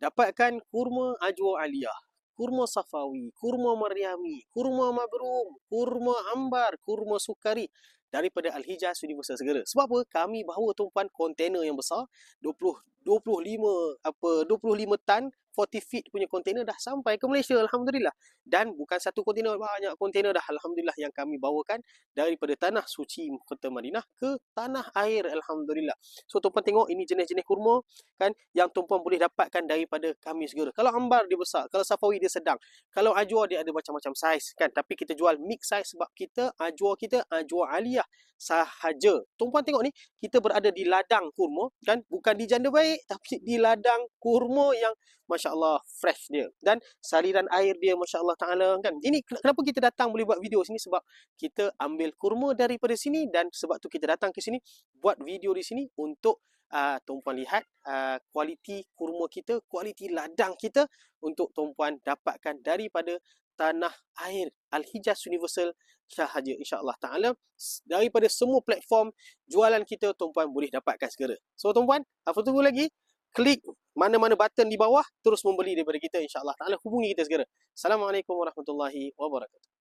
Dapatkan kurma Ajwa Aliyah, kurma Safawi, kurma Maryami, kurma Mabrum, kurma Ambar, kurma Sukari daripada Al-Hijaz Universal Segera. Sebab apa? Kami bawa tumpuan kontainer yang besar, 25 tan 40 feet punya kontainer dah sampai ke Malaysia, Alhamdulillah. Dan bukan satu kontainer, banyak kontainer dah, Alhamdulillah, yang kami bawakan daripada tanah suci kota Madinah ke tanah air, Alhamdulillah. So tuan-puan tengok, ini jenis-jenis kurma kan yang tuan-puan boleh dapatkan daripada kami segera. Kalau Ambar dia besar, kalau Safawi dia sedang, kalau Ajwa dia ada macam-macam saiz kan, tapi kita jual mix saiz sebab kita Ajwa Aliyah sahaja. Tuan-puan tengok ni, kita berada di ladang kurma kan, bukan di janda baik tapi di ladang kurma yang masya-Allah fresh dia, dan saliran air dia masya-Allah taala kan. Ini kenapa kita datang boleh buat video sini, sebab kita ambil kurma daripada sini, dan sebab tu kita datang ke sini buat video di sini untuk tuan-puan lihat kualiti kurma kita, kualiti ladang kita, untuk tuan-puan dapatkan daripada tanah air Al-Hijaz Universal sahaja, insya-Allah taala. Daripada semua platform jualan kita, tuan-puan boleh dapatkan segera. So tuan-puan, apa tunggu lagi? Klik mana-mana button di bawah, terus membeli daripada kita, insya-Allah taala. Hubungi kita segera. Assalamualaikum warahmatullahi wabarakatuh.